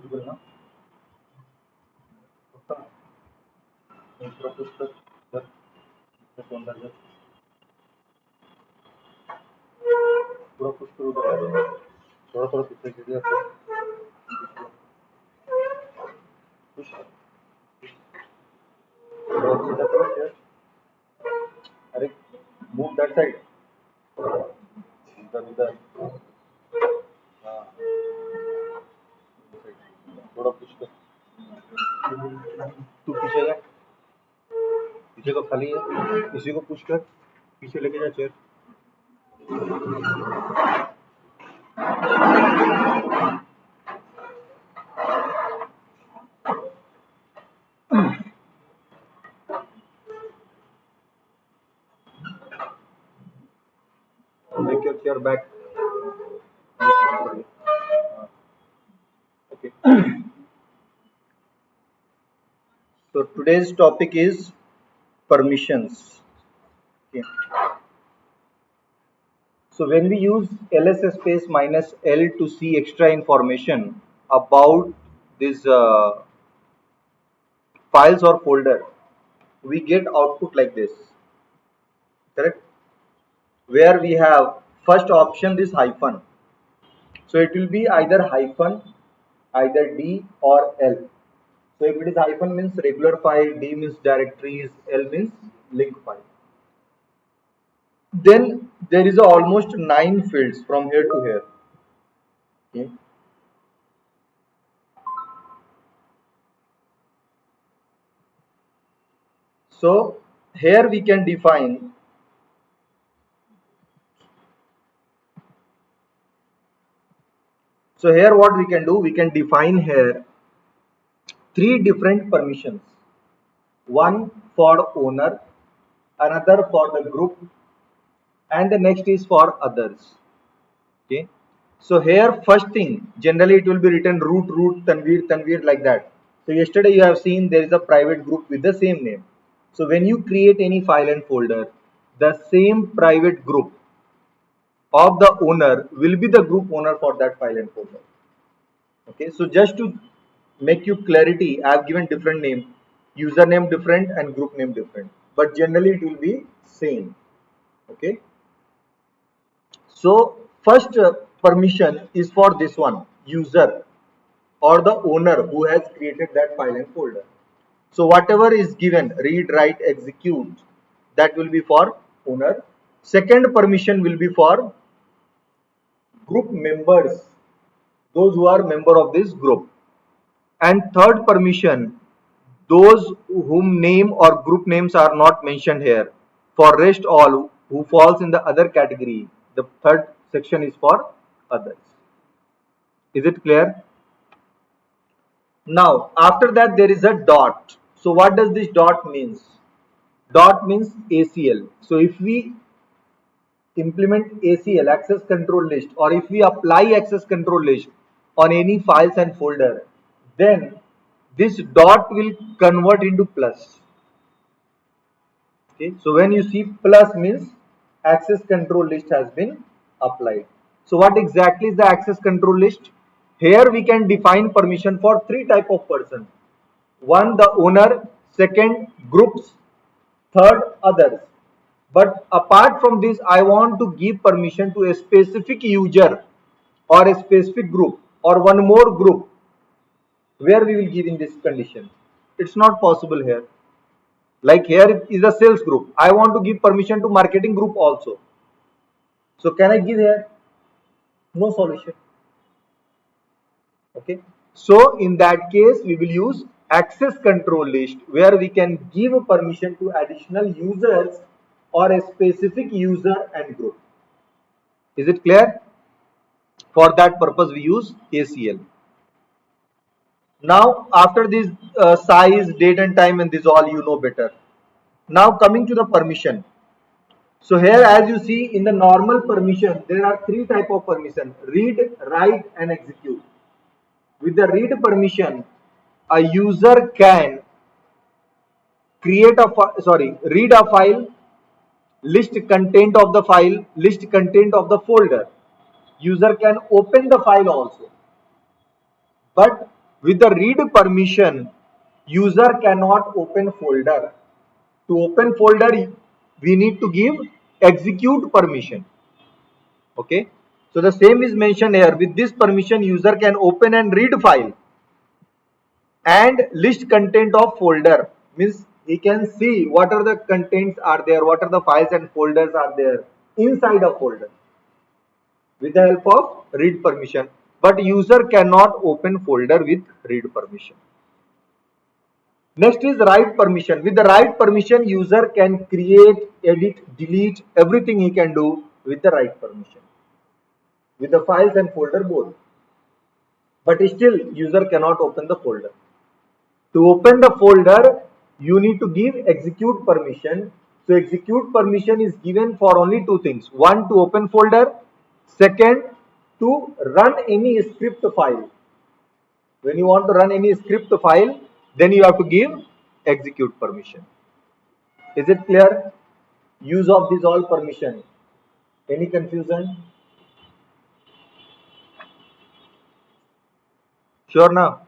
visible now. पूरा push कर इधर अंदर इधर पूरा पुश करो उधर थोड़ा थोड़ा पीछे कीजिए पुश थोड़ा सीधा करो यार अरे मूव दैट साइड इधर इधर हाँ थोड़ा पुश कर तू पीछे जा पीछे तो खाली है इसी को पुश कर पीछे लेके जा chair make your chair back okay so today's topic is permissions okay so when we use ls space minus l to see extra information about this files or folder we get output like this correct where we have first option this hyphen so it will be either hyphen either d or l so if it is hyphen means regular file d means directories l means link file then there is almost 9 fields from here to here okay so here we can define so here what we can do we can define here 3 different permissions one for owner another for the group and the next is for others okay so here first thing generally it will be written root tanveer like that so yesterday you have seen there is a private group with the same name so when you create any file and folder the same private group of the owner will be the group owner for that file and folder okay so just to make you clarity I have given different name username different and group name different but generally it will be same okay so first permission is for this one user or the owner who has created that file and folder so whatever is given read write execute that will be for owner second permission will be for group members those who are member of this group and third permission those whom name or group names are not mentioned here for rest all who falls in the other category the third section is for others is it clear now after that there is a dot so what does this dot means dot means ACL so if we implement ACL access control list or if we apply access control list on any files and folder then this dot will convert into plus okay so when you see plus means access control list has been applied so what exactly is the access control list here we can define permission for 3 type of person one the owner second groups third others but apart from this I want to give permission to a specific user or a specific group or one more group where we will give in this condition it's not possible here like here is a sales group I want to give permission to marketing group also so can I give here no solution okay so in that case we will use access control list where we can give permission to additional users or a specific user and group is it clear for that purpose we use ACL now after this size date and time and this all you know better now coming to the permission so here as you see in the normal permission there are 3 type of permission read write and execute with the read permission a user can create a read a file list content of the file list content of the folder user can open the file also but With the read permission, user cannot open folder. To open folder, we need to give execute permission. Okay. So the same is mentioned here. With this permission, user can open and read file and list content of folder. Means he can see what are the contents are there, what are the files and folders are there inside a folder with the help of read permission. But user cannot open folder with read permission. Next is write permission. With the write permission, user can create, edit, delete, everything he can do with the write permission. With the files and folder both. But still user cannot open the folder. To open the folder, you need to give execute permission. So execute permission is given for only two things. One, to open folder. Second, to run any script file. When you want to run any script file, then you have to give execute permission. Is it clear? Use of these all permission. Any confusion? Sure now?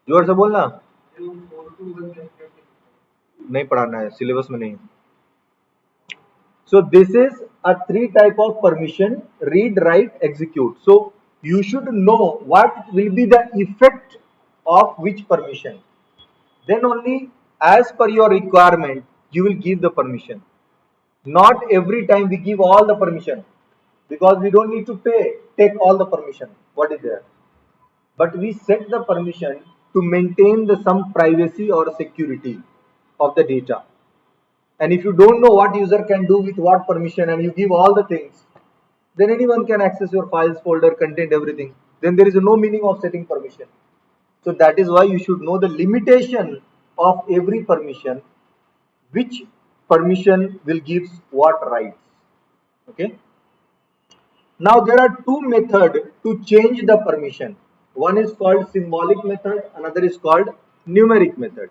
जोर से बोलना. नहीं पढ़ाना है, syllabus में नहीं. So this is a three type of permission: read, write, execute. So you should know what will be the effect of which permission. Then only as per your requirement you will give the permission. Not every time we give all the permission, because we don't need to take all the permission what is there, but we set the permission to maintain the some privacy or security of the data. And if you don't know what user can do with what permission and you give all the things, then anyone can access your files, folder, content, everything. Then there is no meaning of setting permission. So that is why you should know the limitation of every permission, which permission will give what rights. Okay. Now there are two methods to change the permission. One is called symbolic method, another is called numeric method.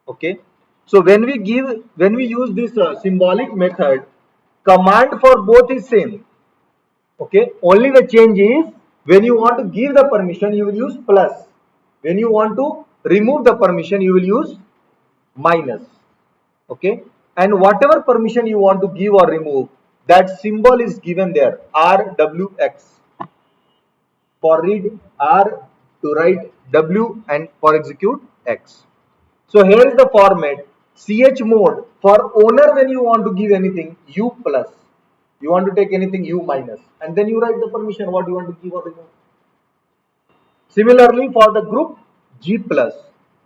Okay. So when we use this symbolic method, command for both is same. Okay. Only the change is when you want to give the permission, you will use plus. When you want to remove the permission, you will use minus. Okay. And whatever permission you want to give or remove, that symbol is given there, RWX. For read R, to write W, and for execute X. So here is the format. CH mode for owner, when you want to give anything, U plus. You want to take anything, U minus. And then you write the permission what you want to give or remove. Similarly for the group, G plus.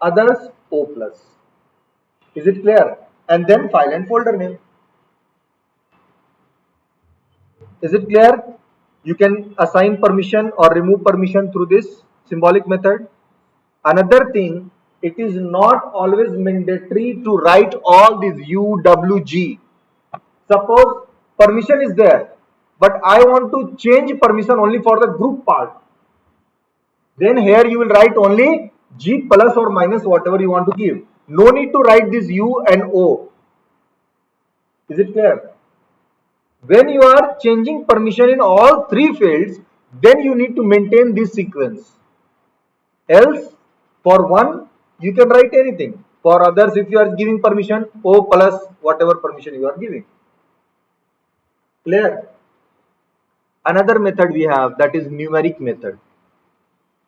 Others, O plus. Is it clear? And then file and folder name. Is it clear? You can assign permission or remove permission through this symbolic method. Another thing, it is not always mandatory to write all these U, W, G. Suppose permission is there, but I want to change permission only for the group part. Then here you will write only G plus or minus, whatever you want to give. No need to write this U and O. Is it clear? When you are changing permission in all three fields, then you need to maintain this sequence. Else, for one, you can write anything. For others, if you are giving permission, O plus whatever permission you are giving. Clear? Another method we have, that is numeric method.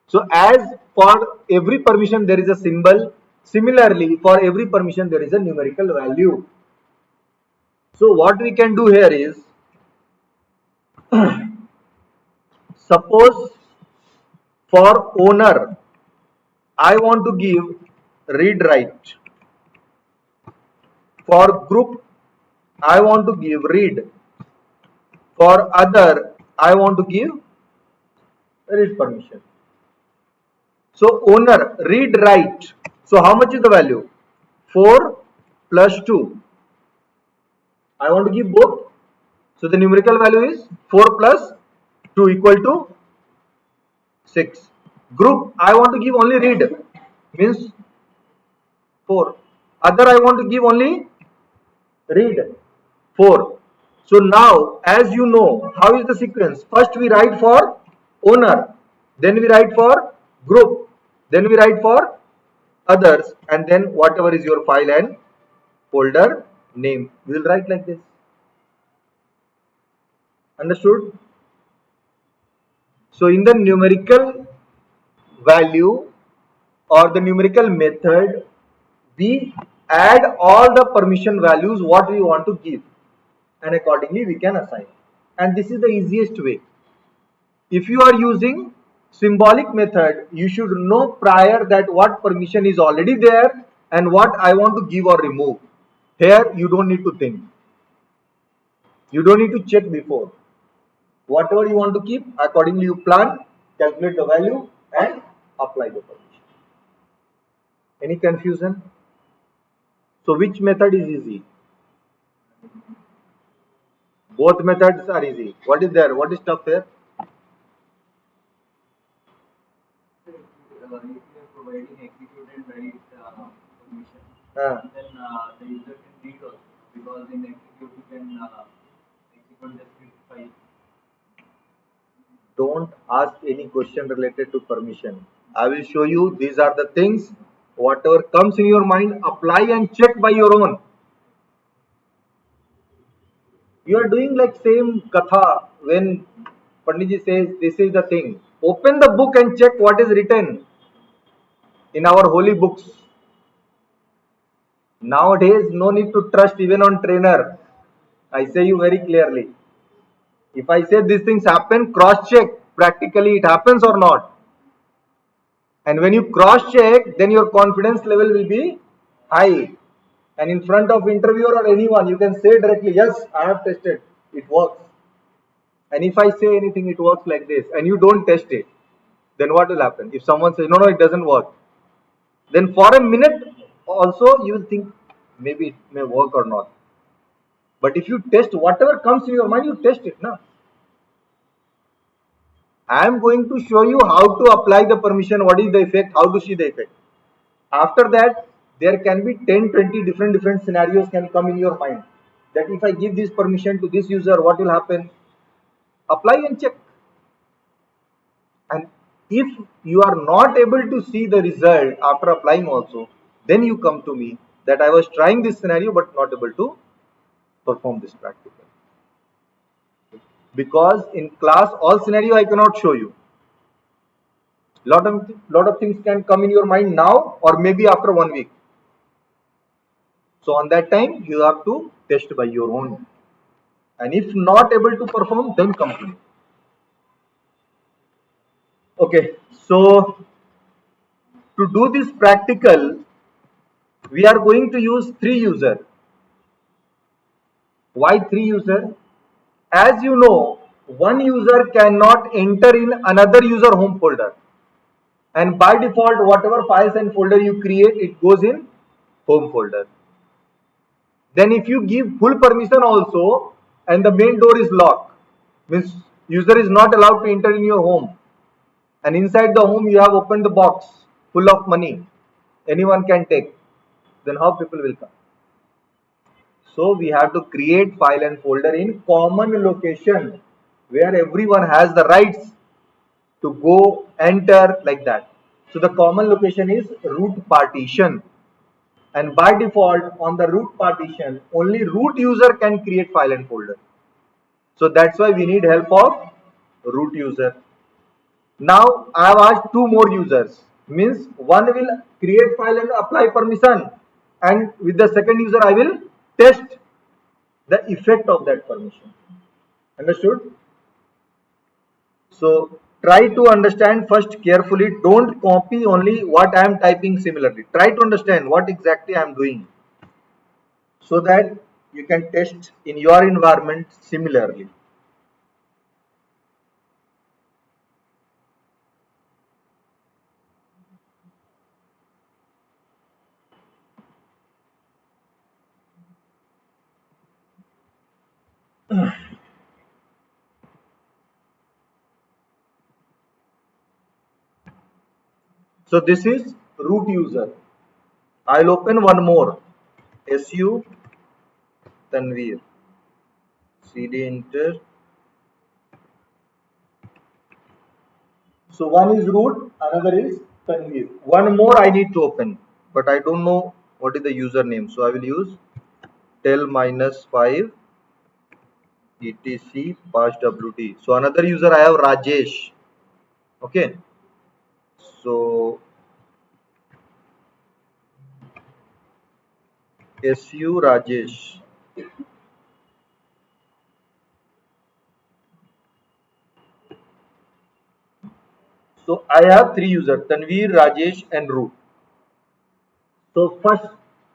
So as for every permission there is a symbol, similarly for every permission there is a numerical value. So what we can do here is, suppose for owner I want to give read write. For group I want to give read. For other I want to give read permission. So owner read write. So how much is the value? 4 plus 2. I want to give both. So the numerical value is 4 plus 2 equal to 6. Group I want to give only read, means 4. Other I want to give only read, 4. So now, as you know, how is the sequence? First we write for owner, then we write for group, then we write for others, and then whatever is your file and folder name. We will write like this. Understood? So in the numerical value or the numerical method, we add all the permission values what we want to give, and accordingly we can assign. And this is the easiest way. If you are using symbolic method, you should know prior that what permission is already there and what I want to give or remove. Here you don't need to think. You don't need to check before. Whatever you want to keep, accordingly you plan, calculate the value and apply the permission. Any confusion? So which method is easy? Both methods are easy. What is there? What is tough here? If you are providing execute and write permission, Uh, then the user can read also, because in execute you can execute the script file. don't ask any question related to permission. I will show you these are the things. Whatever comes in your mind, apply and check by your own. You are doing like same katha when Panditji says this is the thing. Open the book and check what is written in our holy books. Nowadays, no need to trust even on trainer. I say you very clearly. If I say these things happen, cross check. Practically it happens or not. And when you cross check, then your confidence level will be high. And in front of interviewer or anyone, you can say directly, yes, I have tested. It works. And if I say anything, it works like this, and you don't test it, then what will happen? If someone says, no, no, it doesn't work, then for a minute also you will think maybe it may work or not. But if you test whatever comes in your mind, you test it now. I am going to show you how to apply the permission, what is the effect, how to see the effect. After that, there can be 10, 20 different scenarios can come in your mind. That if I give this permission to this user, what will happen? Apply and check. And if you are not able to see the result after applying also, then you come to me that I was trying this scenario but not able to perform this practical. Because in class, all scenario I cannot show you. Lot of things can come in your mind now or maybe after 1 week. So on that time, you have to test by your own. And if not able to perform, then come to me. Okay, so to do this practical, we are going to use 3 users. Why 3 users? As you know, one user cannot enter in another user home folder. And by default, whatever files and folder you create, it goes in home folder. Then if you give full permission also and the main door is locked, means user is not allowed to enter in your home. And inside the home you have opened the box full of money. Anyone can take. Then how people will come? So we have to create file and folder in common location where everyone has the rights to go enter like that. So the common location is root partition, and by default on the root partition only root user can create file and folder. So that's why we need help of root user. Now I have asked 2 more users, means one will create file and apply permission, and with the second user I will test the effect of that permission. Understood? So try to understand first carefully. Don't copy only what I am typing similarly. Try to understand what exactly I am doing so that you can test in your environment similarly. So this is root user. I'll open one more. SU Tanveer. cd enter. So one is root, another is Tanveer. One more I need to open, but I don't know what is the username. So I will use tel -5 etc pass wt. So another user I have Rajesh. Okay. So su Rajesh. So I have three users Tanveer, Rajesh, and root. So first,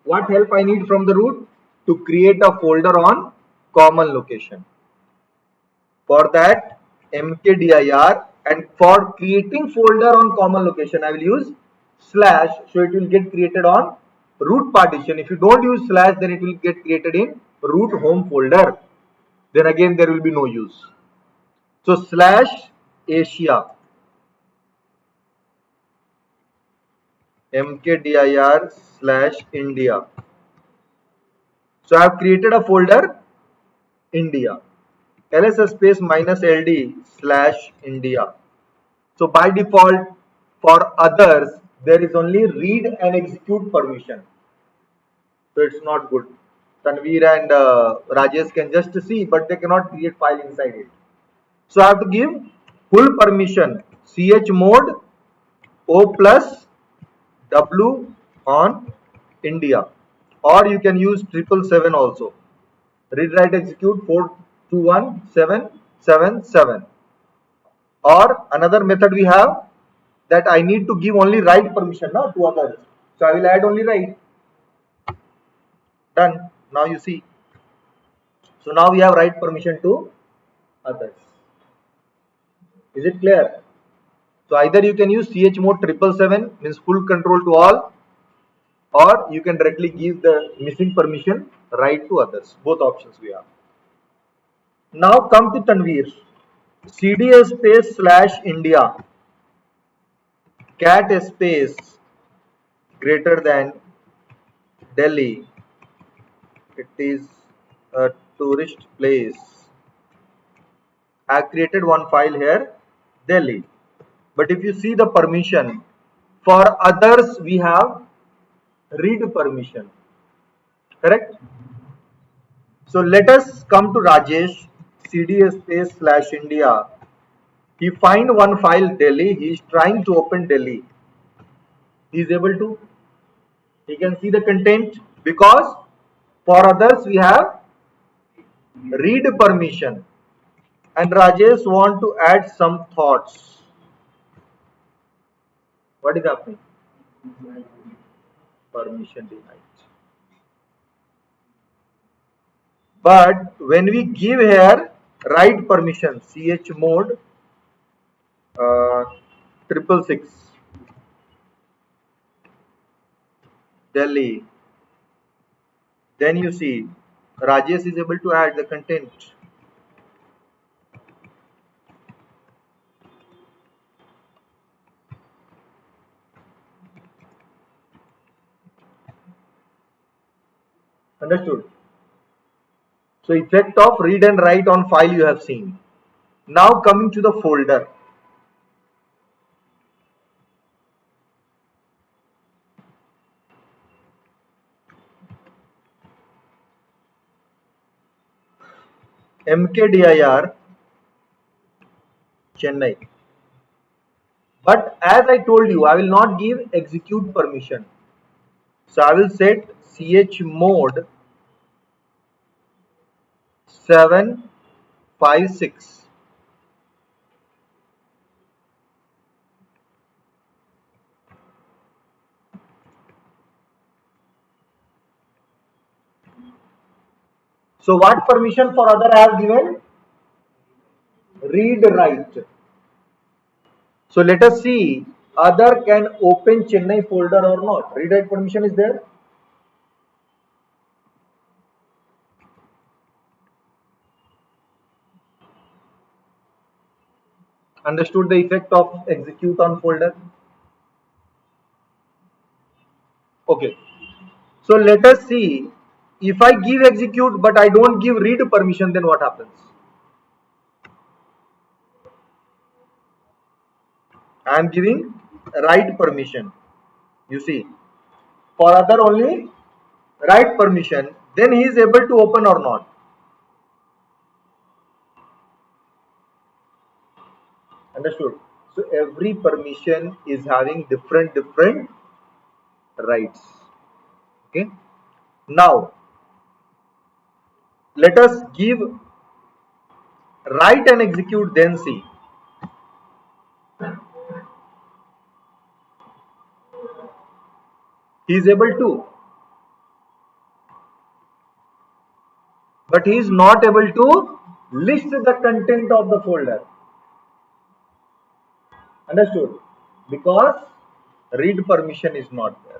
what help I need from the root? To create a folder on common location. For that, mkdir, and for creating folder on common location, I will use slash, so it will get created on root partition. If you don't use slash, then it will get created in root home folder. Then again there will be no use. So slash Asia mkdir slash India. So I have created a folder India. ls space -ld slash India. So by default, for others, there is only read and execute permission. So it's not good. Tanveer and Rajesh can just see, but they cannot create file inside it. So I have to give full permission. Chmod O plus W on India, or you can use 777 also. Read write execute 421777. Or another method we have, that I need to give only write permission to others. So I will add only write. Done. Now you see. So now we have write permission to others. Is it clear? So either you can use chmod 777 means full control to all, or you can directly give the missing permission write to others. Both options we have. Now come to Tanveer. cd space slash India cat space greater than Delhi. It is a tourist place. I have created one file here, Delhi. But if you see the permission, for others we have read permission. Correct? So let us come to Rajesh, cd space slash India. He find one file Delhi. He is trying to open Delhi. He is able to. He can see the content because for others we have read permission. And Rajesh want to add some thoughts. What is happening? Permission denied. But when we give here write permission, chmod 666 Delhi, then you see Rajesh is able to add the content. Understood? So effect of read and write on file you have seen. Now coming to the folder. mkdir Chennai. But as I told you, I will not give execute permission. So I will set chmod 756. So what permission for other I have given? Read write. So let us see other can open Chennai folder or not. Read write permission is there. Understood the effect of execute on folder? Okay. So let us see if I give execute but I don't give read permission, then what happens? I am giving write permission. You see, for other only write permission, then he is able to open or not. Understood? So every permission is having different rights. Okay. Now let us give write and execute, then see. He is able to, but he is not able to list the content of the folder. Understood? Because read permission is not there.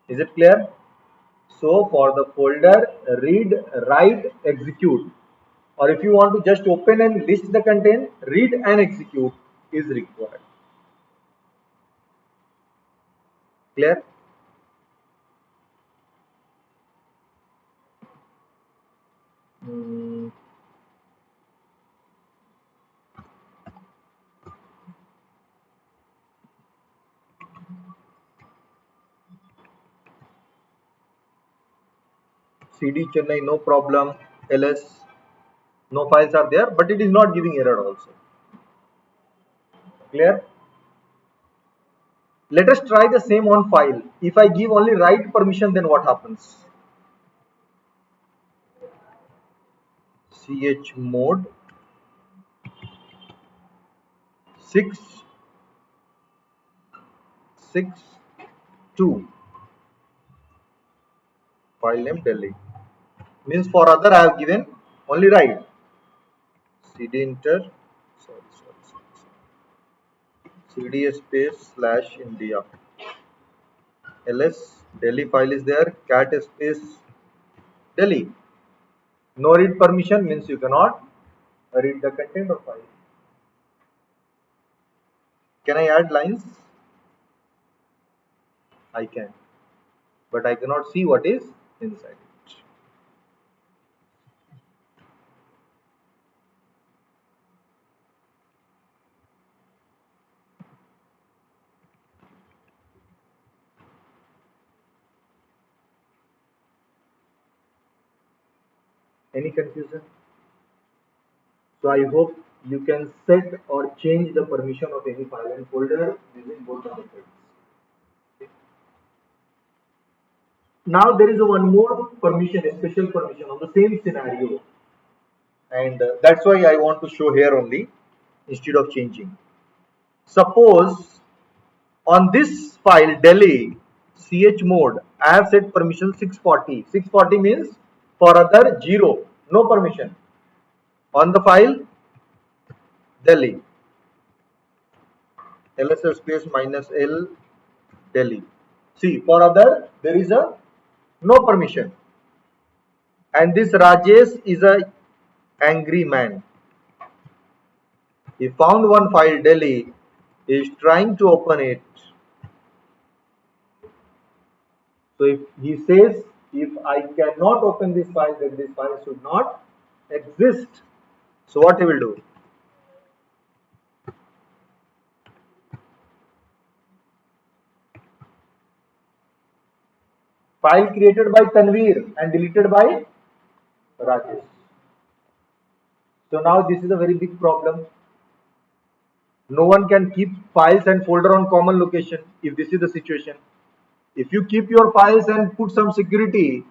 Is it clear? So for the folder read, write, execute, or if you want to just open and list the content, read and execute is required. Clear? Hmm. CD Chennai, no problem. LS, no files are there, but it is not giving error also. Clear? Let us try the same on file. If I give only write permission, then what happens? chmod 662 file name Delhi. Means for other I have given only write. CD enter, sorry. CD space slash India. LS Delhi file is there. Cat space Delhi. No read permission means you cannot read the content of file. Can I add lines? I can, but I cannot see what is inside it. Any confusion? So I hope you can set or change the permission of any file and folder using both the methods. Now there is one more permission, a special permission on the same scenario, and that's why I want to show here only instead of changing. Suppose on this file Delhi chmod I have set permission 640. 640 means for other 0, no permission. On the file Delhi LSS space minus L Delhi. See, for other there is a no permission, and this Rajesh is a angry man. He found one file Delhi, is trying to open it. So if he says, if I cannot open this file, then this file should not exist. So what he will do? File created by Tanveer and deleted by Rajesh. So now this is a very big problem. No one can keep files and folder on common location if this is the situation. If you keep your files and put some security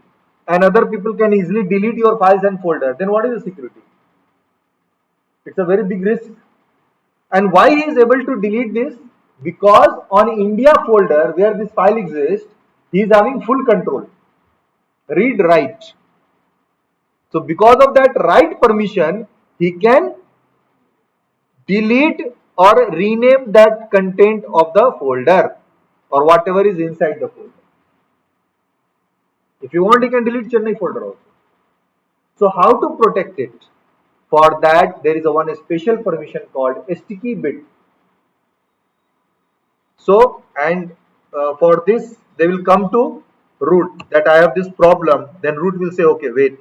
and other people can easily delete your files and folder, then what is the security? It's a very big risk. And why he is able to delete this? Because on India folder where this file exists, he is having full control. Read, write. So because of that write permission, he can delete or rename that content of the folder or whatever is inside the folder. If you want, you can delete Chennai folder also. So how to protect it? For that, there is a one special permission called sticky bit. So, and for this, they will come to root that I have this problem, then root will say, okay, wait.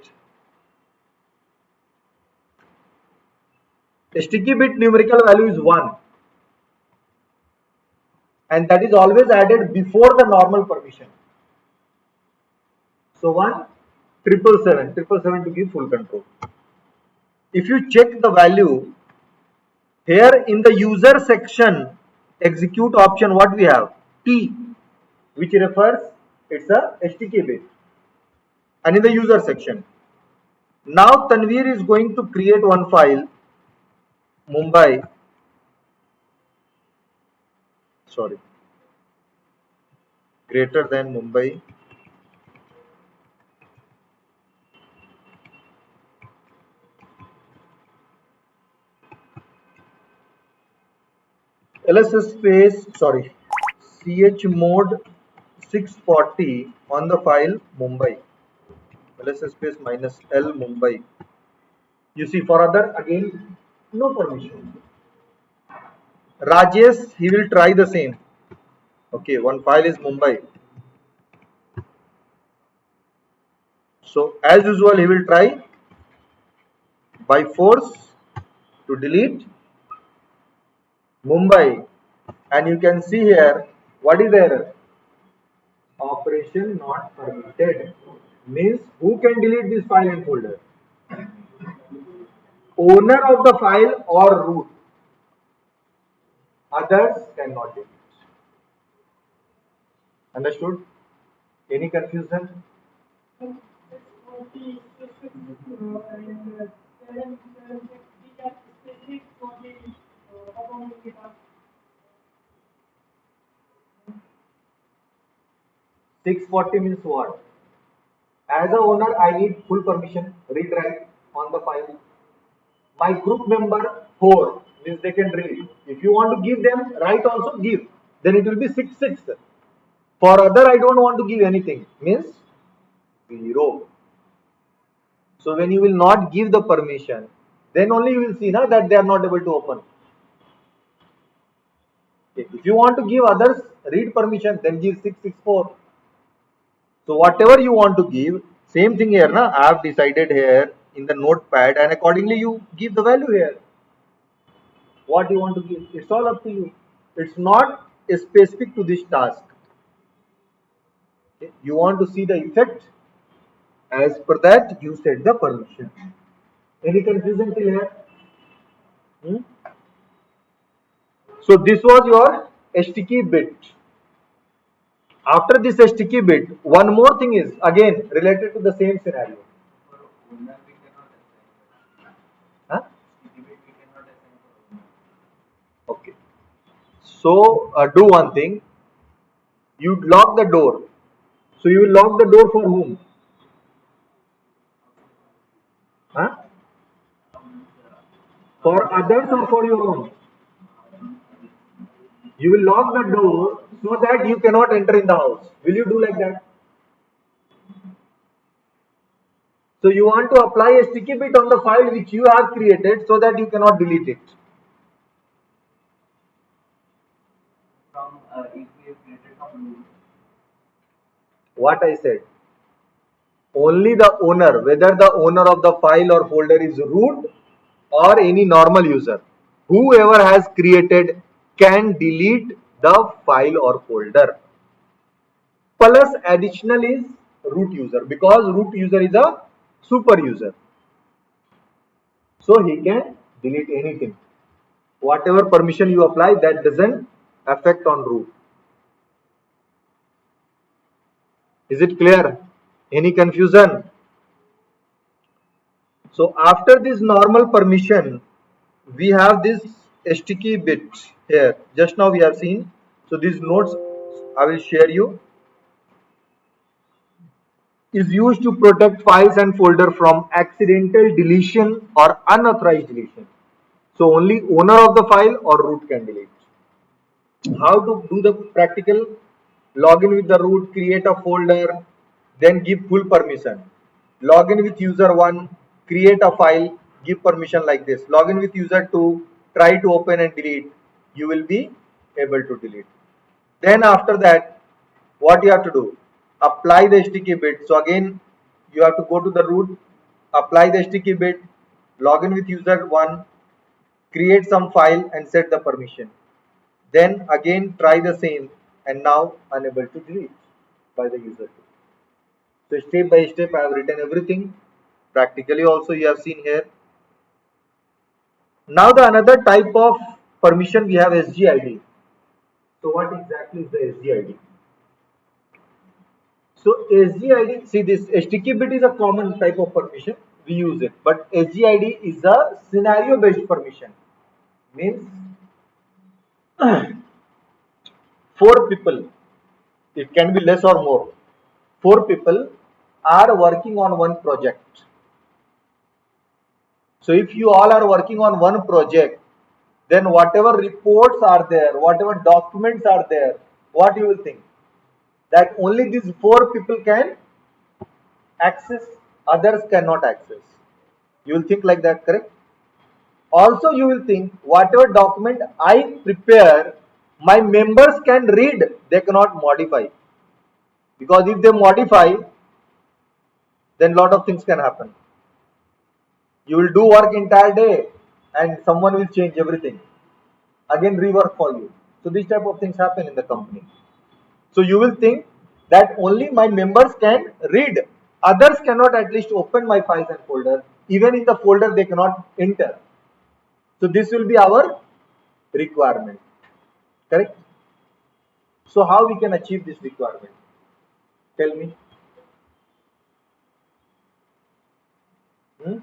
A sticky bit numerical value is 1, and that is always added before the normal permission. So 1, 777 to give full control. If you check the value here in the user section, execute option, what we have? T, which refers it's a STK bit, and in the user section. Now Tanvir is going to create one file, Mumbai. Sorry, greater than Mumbai. LSS space, sorry, chmod 640 on the file Mumbai. LSS space minus L Mumbai. You see, for other again, no permission. Rajesh, he will try the same. Okay, one file is Mumbai. So as usual, he will try by force to delete Mumbai, and you can see here what is the error? Operation not permitted. Means who can delete this file and folder? Owner of the file or root. Others cannot delete. Understood? Any confusion? And 640 means what? As a owner, I need full permission, read write on the file. My group member 4 means they can read. If you want to give them, write also give. Then it will be 6. For other, I don't want to give anything. Means 0. So when you will not give the permission, then only you will see na, that they are not able to open. Okay. If you want to give others read permission, then give 664. So whatever you want to give, same thing here, na? I have decided here in the notepad, and accordingly you give the value here. What you want to give, it's all up to you. It's not specific to this task. Okay. You want to see the effect, as per that you set the permission. Any confusion till here? Hmm? So this was your sticky bit. After this sticky bit, one more thing is again related to the same scenario. For owner, we cannot assign. Huh? Estimate we cannot assign for owner. Okay. So do one thing. You lock the door. So you will lock the door for whom? Huh? For others or for your own? You will lock the door so that you cannot enter in the house. Will you do like that? So you want to apply a sticky bit on the file which you have created so that you cannot delete it. From if we have created from root, What I said. Only the owner, whether the owner of the file or folder is root or any normal user, whoever has created can delete the file or folder. Plus additional is root user, because root user is a super user. So he can delete anything. Whatever permission you apply, that doesn't affect on root. Is it clear? Any confusion? So after this normal permission, we have this sticky bit here. Just now we have seen. So these notes I will share you, is used to protect files and folder from accidental deletion or unauthorized deletion. So only owner of the file or root can delete. How to do the practical? Login with the root, create a folder, then give full permission. Login with user 1, create a file, give permission like this. Login with user 2, try to open and delete. You will be able to delete. Then after that, what you have to do? apply the sticky bit. So again, you have to go to the root, apply the sticky bit, log in with user 1, create some file and set the permission. Then again try the same and now unable to delete by the user 2. So step by step I have written everything. Practically also you have seen here. Now the another type of permission we have SGID. So what exactly is the SGID? So SGID, see this sticky bit is a common type of permission, we use it. But SGID is a scenario based permission. Means 4 people, it can be less or more. 4 people are working on one project. So if you all are working on one project, then whatever reports are there, whatever documents are there, what you will think? That only these 4 people can access, others cannot access. You will think like that, correct? Also, you will think whatever document I prepare, my members can read, they cannot modify. Because if they modify, then lot of things can happen. You will do work entire day and someone will change everything. Again rework for you. So these type of things happen in the company. So you will think that only my members can read. Others cannot at least open my files and folder. Even in the folder they cannot enter. So this will be our requirement. Correct? So how we can achieve this requirement? Tell me. Hmm?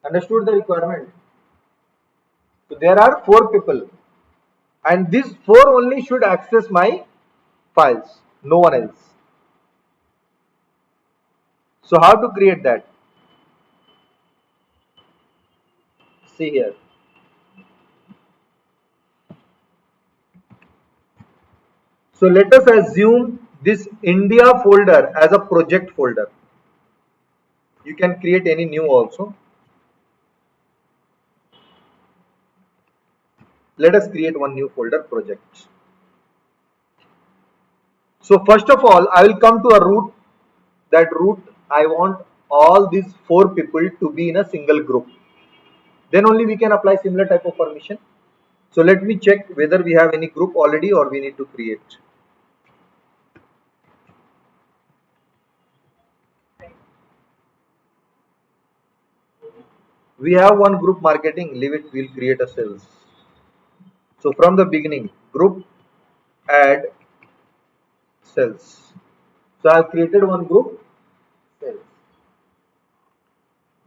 Understood the requirement? So there are 4 people and these 4 only should access my files, no one else. So how to create that? See here. So let us assume this India folder as a project folder. You can create any new also. Let us create one new folder project. So first of all, I will come to a root. That root, I want all these 4 people to be in a single group. Then only we can apply similar type of permission. So let me check whether we have any group already or we need to create. We have one group marketing, leave it, we'll create a sales. So from the beginning, group add sales. So I have created one group sales.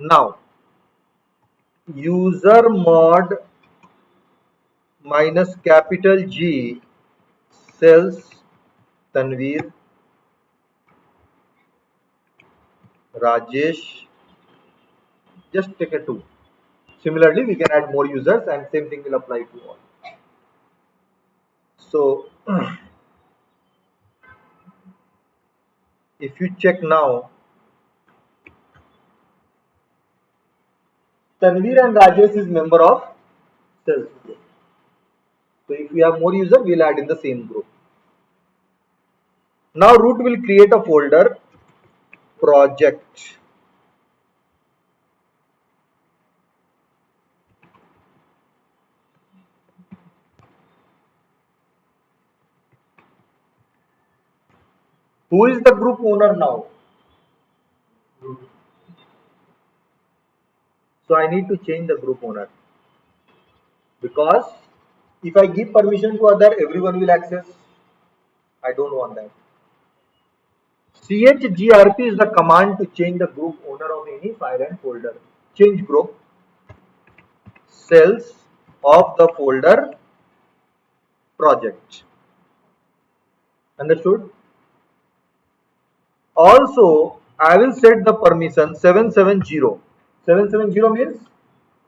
Now user mod minus capital G sales Tanveer, Rajesh, just take a 2. Similarly, we can add more users and same thing will apply to all. So if you check now, Tanveer and Rajesh is member of sales group. So if we have more user, we'll add in the same group. Now root will create a folder project. Who is the group owner now? So I need to change the group owner because if I give permission to other, everyone will access. I don't want that. chgrp is the command to change the group owner of any file and folder. Change group cells of the folder project. Understood? Also, I will set the permission 770. 770 means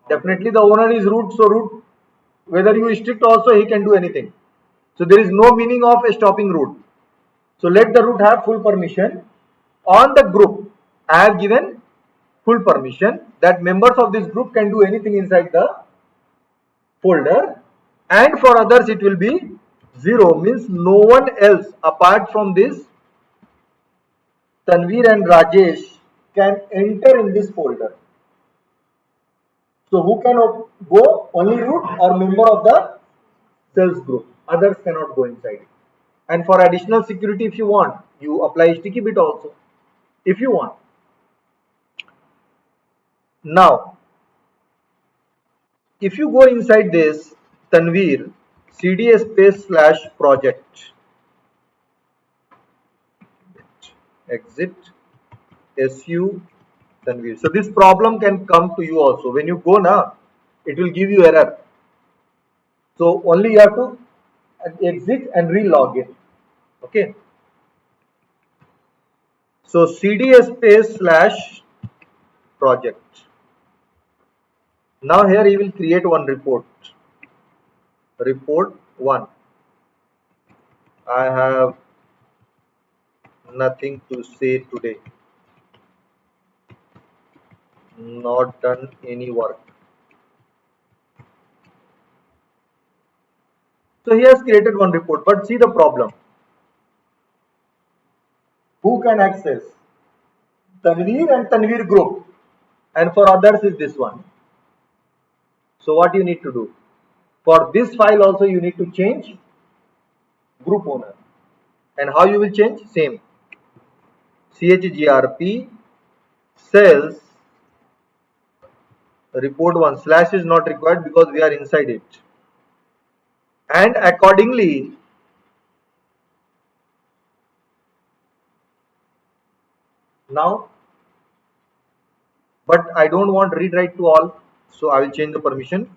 definitely the owner is root, so root, whether you strict also he can do anything. So there is no meaning of stopping root. So let the root have full permission. On the group, I have given full permission that members of this group can do anything inside the folder, and for others it will be 0, means no one else apart from this Tanvir and Rajesh can enter in this folder. So who can go? Only root or member of the sales group. Others cannot go inside it. And for additional security, if you want, you apply sticky bit also. If you want. Now, if you go inside this Tanvir cd space slash project, exit su Tanvir. So this problem can come to you also. When you go now, it will give you error. So only you have to exit and re-log in. Okay. So cd space slash project. Now here you will create one report. Report 1. I have nothing to say today. Not done any work. So he has created one report, but see the problem. Who can access? Tanvir and Tanvir group, and for others is this one. So what you need to do? For this file also you need to change group owner. And how you will change? Same. chgrp cells report 1 slash is not required because we are inside it. And accordingly now, but I don't want read write to all, so I will change the permission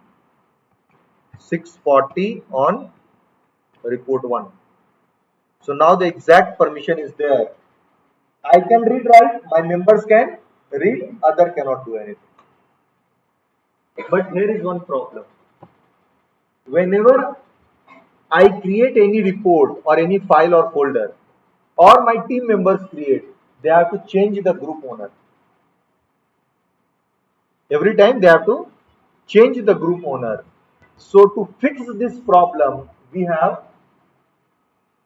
640 on report 1. So now the exact permission is there. I can read write, my members can read, other cannot do anything. But here is one problem. Whenever I create any report or any file or folder, or my team members create, they have to change the group owner. Every time they have to change the group owner. So to fix this problem, we have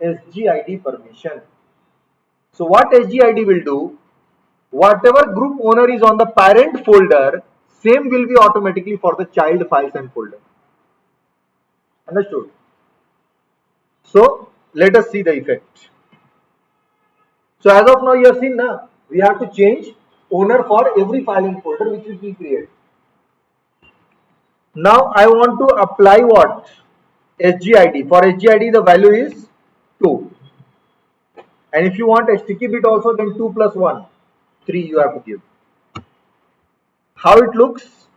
SGID permission. So what SGID will do, whatever group owner is on the parent folder, same will be automatically for the child files and folder. Understood? So let us see the effect. So as of now you have seen now, we have to change owner for every file and folder which we will create. Now I want to apply what? SGID. For SGID the value is 2. And if you want a sticky bit also, then 2 plus 1, 3 you have to give. How it looks?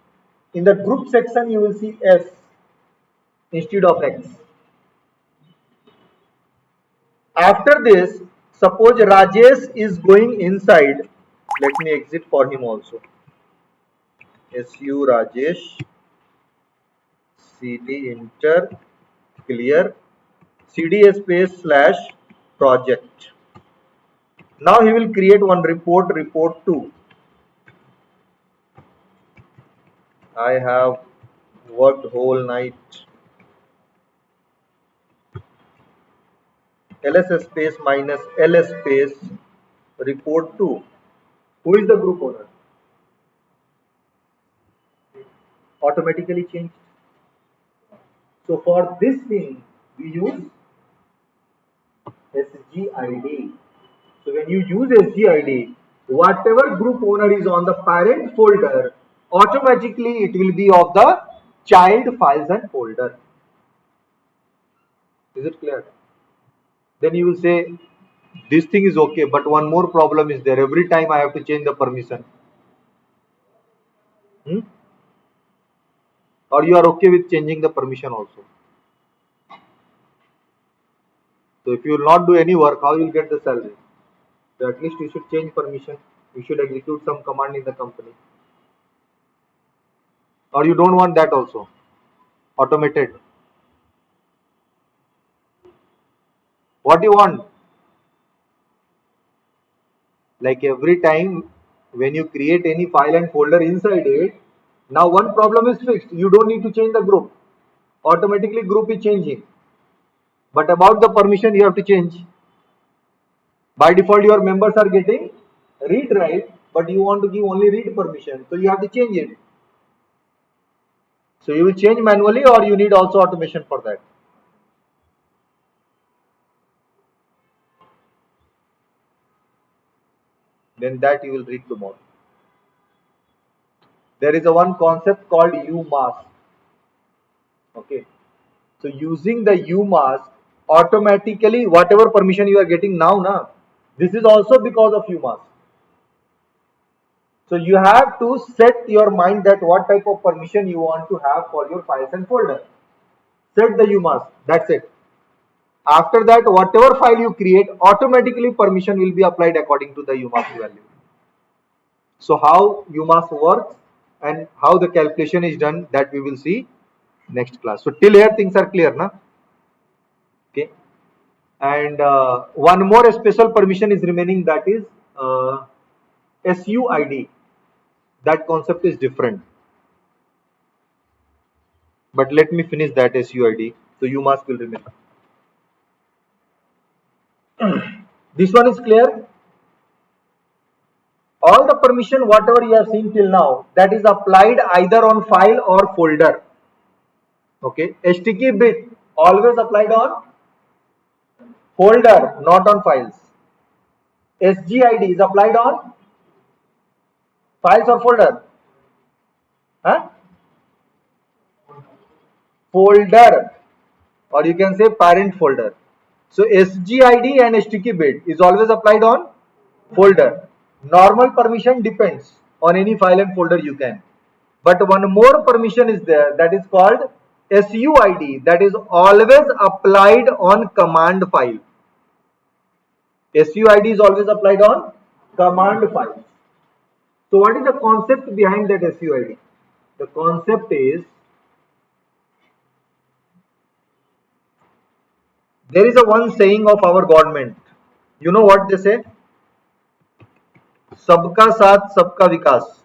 In the group section you will see S instead of X. After this, suppose Rajesh is going inside. Let me exit for him also. SU Rajesh CD enter clear CD space slash project. Now he will create one report, report 2. I have worked whole night. ls space minus ls space report 2. Who is the group owner? Automatically changed. So for this thing we use SGID. So when you use SGID, whatever group owner is on the parent folder, automatically it will be of the child files and folder. Is it clear? Then you will say this thing is okay, but one more problem is there. Every time I have to change the permission. Or you are okay with changing the permission also. So if you will not do any work, how you will get the salary? So at least you should change permission. You should execute some command in the company. Or you don't want that also. Automated. What you want? Like every time when you create any file and folder inside it, now one problem is fixed. You don't need to change the group. Automatically group is changing. But about the permission you have to change. By default your members are getting read write, but you want to give only read permission, so you have to change it. So you will change manually, or you need also automation for that. Then that you will read tomorrow. There is a one concept called UMask. Okay. So using the UMask, automatically whatever permission you are getting now, this is also because of UMask. So you have to set your mind that what type of permission you want to have for your files and folder. Set the UMask. That's it. After that, whatever file you create, automatically permission will be applied according to the UMask value. So how UMask works and how the calculation is done, that we will see next class. So till here things are clear, na? Okay. And one more special permission is remaining, that is SUID. That concept is different. But let me finish that SUID. So UMask will remain. This one is clear. All the permission whatever you have seen till now, that is applied either on file or folder. Okay. Sticky bit always applied on folder, not on files. SGID is applied on files or folder? Huh? Folder, or you can say parent folder. So SGID and sticky bit is always applied on folder. Normal permission depends on any file and folder you can. But one more permission is there, that is called SUID, that is always applied on command file. SUID is always applied on command file. So what is the concept behind that SUID? The concept is, there is a one saying of our government. You know what they say? Sabka Saath Sabka Vikas.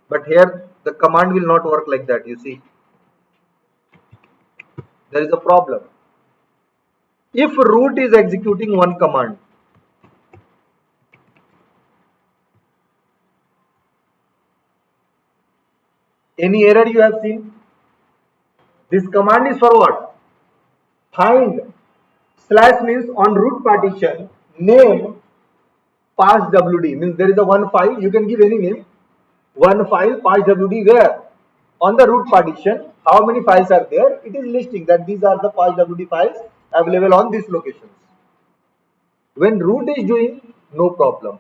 But here the command will not work like that, you see. There is a problem. If root is executing one command, any error you have seen? This command is for what? Find slash means on root partition name pass wd, means there is a one file, you can give any name, one file pass wd, where on the root partition how many files are there, it is listing that these are the pass wd files available on these locations. When root is doing, no problem.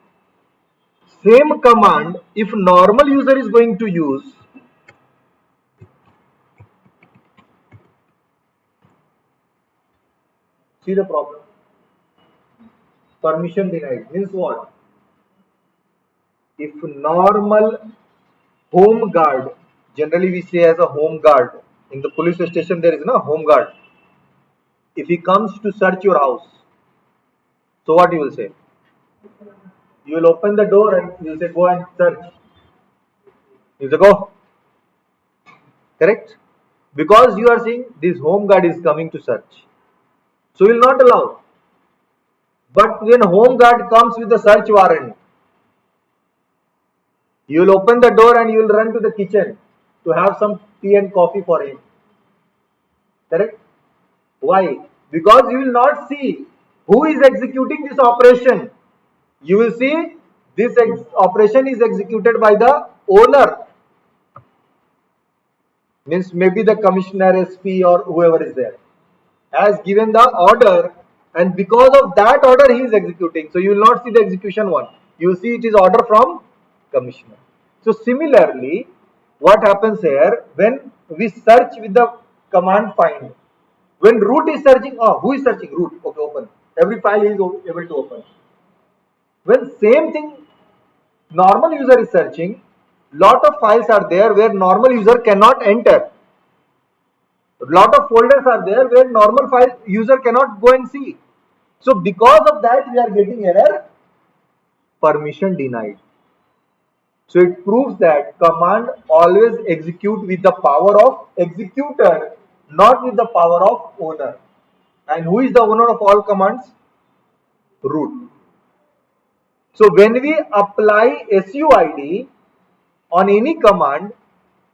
Same command if normal user is going to use, see the problem. Permission denied means what? If normal home guard, generally we say as a home guard, in the police station there is no home guard. If he comes to search your house, so what you will say? You will open the door and you will say go and search. You say go. Correct? Because you are saying this home guard is coming to search. So you will not allow. But when home guard comes with a search warrant, you will open the door and you will run to the kitchen to have some tea and coffee for him. Correct? Why? Because you will not see who is executing this operation. You will see this operation is executed by the owner. Means maybe the commissioner, SP or whoever is there has given the order, and because of that order he is executing. So you will not see the execution one. You will see it is order from commissioner. So similarly, what happens here, when we search with the command find, when root is searching, who is searching? Root. Okay, open. Every file is able to open. When same thing normal user is searching, lot of files are there where normal user cannot enter. Lot of folders are there where normal file user cannot go and see. So because of that we are getting error, permission denied. So it proves that command always execute with the power of executor, not with the power of owner. And who is the owner of all commands? Root. So when we apply SUID on any command,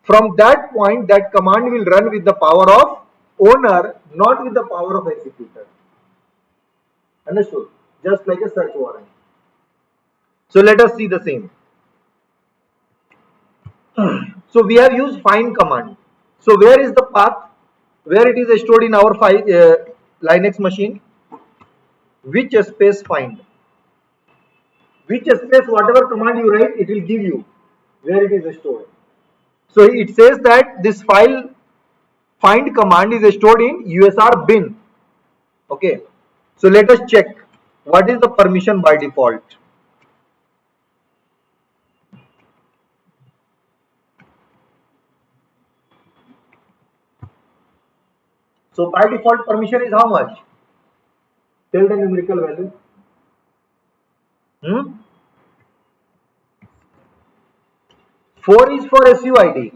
from that point that command will run with the power of owner, not with the power of executor. Understood? Just like a search warrant. So let us see the same. So we have used find command. So where is the path? Where it is stored in our file, Linux machine? Which space find? Which space, whatever command you write, it will give you where it is stored. So it says that this file find command is stored in USR bin. Okay. So let us check what is the permission by default. So by default permission is how much? Tell the numerical value. 4 is for SUID.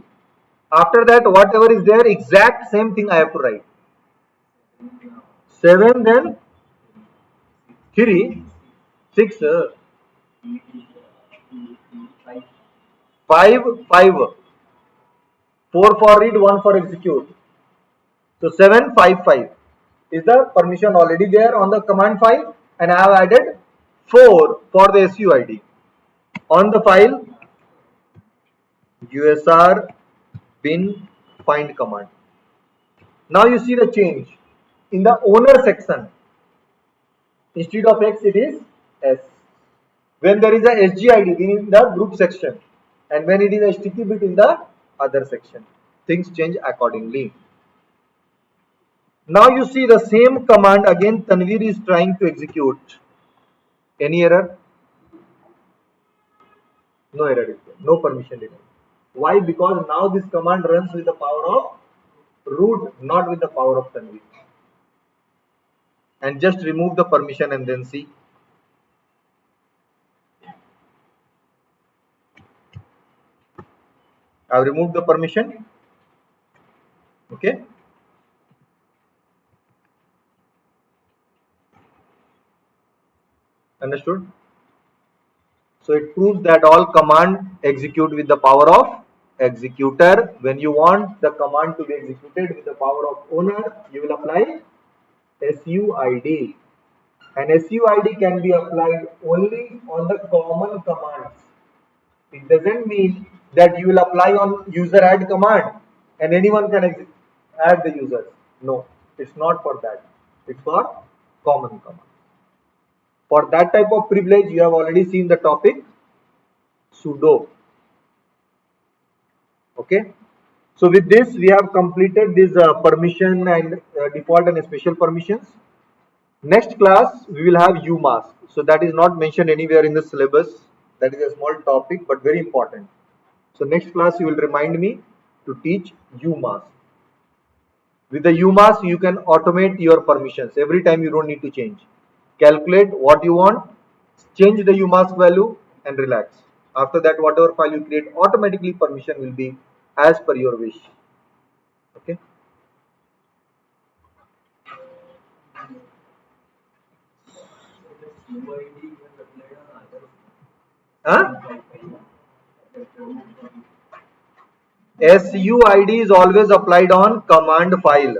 After that, whatever is there, exact same thing I have to write. 7, then 3, 6, 5, 5. 4 for read, 1 for execute. So 7, 5, 5 is the permission already there on the command file, and I have added 4 for the SUID. On the file, USR bin find command. Now you see the change. In the owner section, instead of X, it is S. When there is a SGID in the group section, and when it is a sticky bit in the other section, things change accordingly. Now you see the same command again. Tanvir is trying to execute. Any error? No error is there. No permission denied. Why? Because now this command runs with the power of root, not with the power of Tanvir. And just remove the permission and then see. I have removed the permission. Okay. Understood? So it proves that all command execute with the power of executor. When you want the command to be executed with the power of owner, you will apply SUID. And SUID can be applied only on the common commands. It doesn't mean that you will apply on user add command and anyone can add the users. No, it's not for that. It's for common command. For that type of privilege, you have already seen the topic sudo. Okay. So with this, we have completed this permission and default and special permissions. Next class, we will have UMask. So that is not mentioned anywhere in the syllabus. That is a small topic, but very important. So next class, you will remind me to teach UMask. With the UMask, you can automate your permissions. Every time you don't need to change. Calculate what you want, change the UMask value and relax. After that, whatever file you create, automatically permission will be as per your wish. Okay. Huh? SUID is always applied on command file.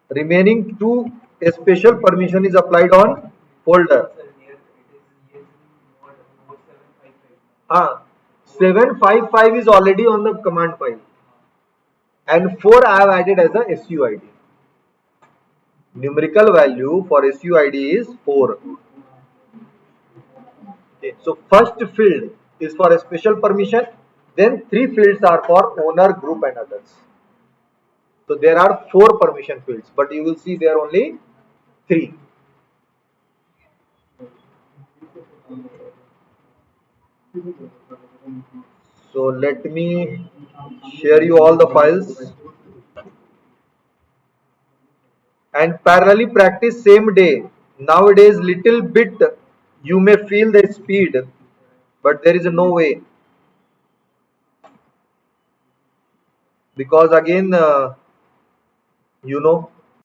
Remaining two special permission is applied on folder. 755 is already on the command file, and 4 I have added as a SUID. Numerical value for SUID is 4. Okay, so first field is for a special permission, then 3 fields are for owner, group and others. So there are 4 permission fields, but you will see there are only 3. So let me share you all the files and parallelly practice same day. Nowadays little bit you may feel the speed, but there is no way, because again you know